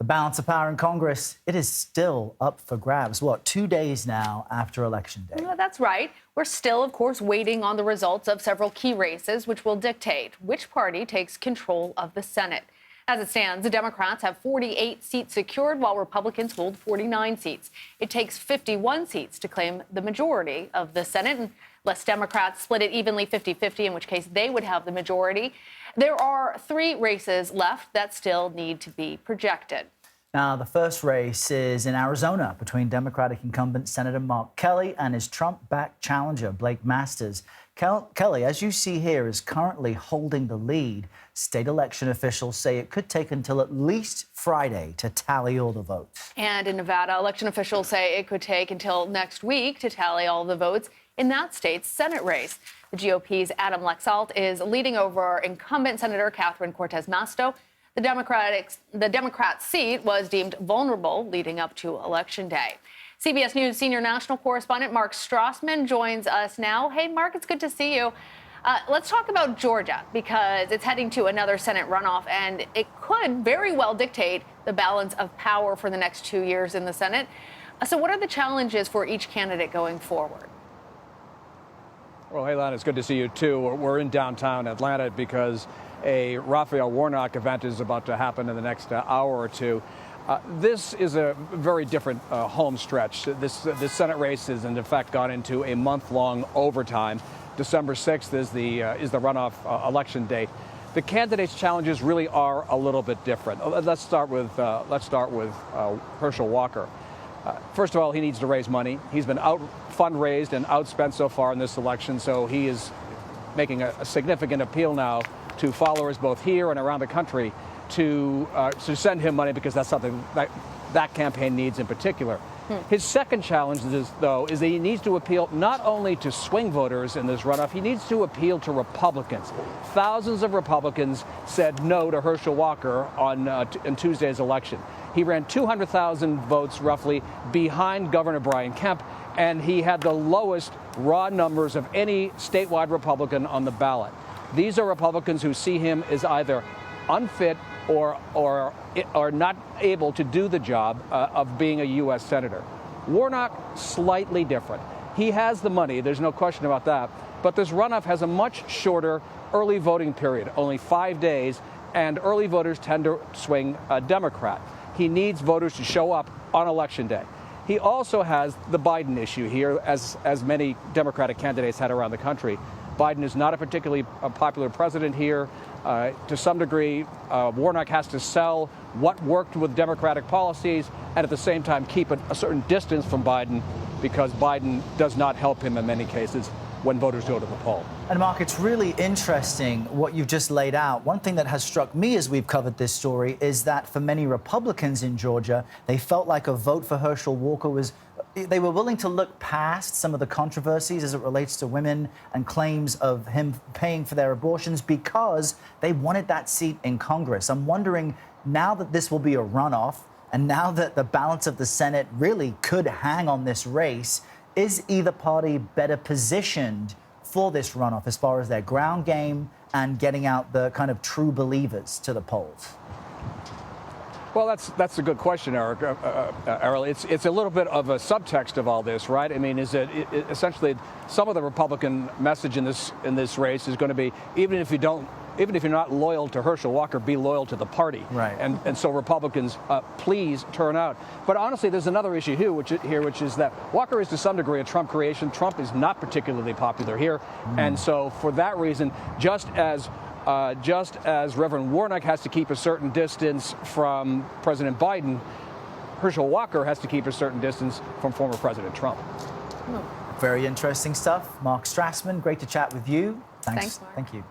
The balance of power in Congress, it is still up for grabs. What, 2 days now after Election Day? Well, that's right. We're still, of course, waiting on the results of several key races, which will dictate which party takes control of the Senate. As it stands, the Democrats have 48 seats secured, while Republicans hold 49 seats. It takes 51 seats to claim the majority of the Senate, unless Democrats split it evenly 50-50, in which case they would have the majority. There are 3 races left that still need to be projected. Now, the first race is in Arizona between Democratic incumbent Senator Mark Kelly and his Trump-backed challenger, Blake Masters. Kelly, as you see here, is currently holding the lead. State election officials say it could take until at least Friday to tally all the votes. And in Nevada, election officials say it could take until next week to tally all the votes in that state's Senate race. The GOP's Adam Laxalt is leading over incumbent Senator Catherine Cortez Masto. The Democrat seat was deemed vulnerable leading up to Election Day. CBS News senior national correspondent Mark Strassman joins us now. Hey, Mark, it's good to see you. Let's talk about Georgia, because it's heading to another Senate runoff, and it could very well dictate the balance of power for the next 2 years in the Senate. So what are the challenges for each candidate going forward? Well, hey, Lana, it's good to see you, too. We're in downtown Atlanta because a Raphael Warnock event is about to happen in the next hour or two. This is a very different home stretch. This Senate race has, in fact, gone into a month-long overtime. December 6th is the runoff election date. The candidates' challenges really are a little bit different. Let's start with Herschel Walker. First of all, he needs to raise money. He's been fundraised and outspent so far in this election, so he is making a significant appeal now to followers both here and around the country to send him money, because that's something that campaign needs in particular. His second challenge, is that he needs to appeal not only to swing voters in this runoff, he needs to appeal to Republicans. Thousands of Republicans said no to Herschel Walker in Tuesday's election. He ran 200,000 votes roughly behind Governor Brian Kemp, and he had the lowest raw numbers of any statewide Republican on the ballot. These are Republicans who see him as either unfit or not able to do the job of being a U.S. Senator. Warnock, slightly different. He has the money, there's no question about that, but this runoff has a much shorter early voting period, only 5 days, and early voters tend to swing Democrat. He needs voters to show up on Election Day. He also has the Biden issue here, as many Democratic candidates had around the country. Biden is not a particularly popular president here. To some degree, Warnock has to sell what worked with Democratic policies and at the same time keep a certain distance from Biden, because Biden does not help him in many cases when voters go to the poll. And Mark, it's really interesting what you've just laid out. One thing that has struck me as we've covered this story is that for many Republicans in Georgia, they felt like a vote for Herschel Walker they were willing to look past some of the controversies as it relates to women and claims of him paying for their abortions, because they wanted that seat in Congress. I'm wondering, now that this will be a runoff, and now that the balance of the Senate really could hang on this race, is either party better positioned for this runoff as far as their ground game and getting out the kind of true believers to the polls? Well, that's a good question, Eric. Errol, it's a little bit of a subtext of all this, right? I mean, is it essentially some of the Republican message in this race is going to be, even if you're not loyal to Herschel Walker, be loyal to the party. Right. And so Republicans, please turn out. But honestly, there's another issue here, which is that Walker is to some degree a Trump creation. Trump is not particularly popular here, and so for that reason, just as Reverend Warnock has to keep a certain distance from President Biden, Herschel Walker has to keep a certain distance from former President Trump. Very interesting stuff. Mark Strassman, great to chat with you. Thanks, Mark. Thank you.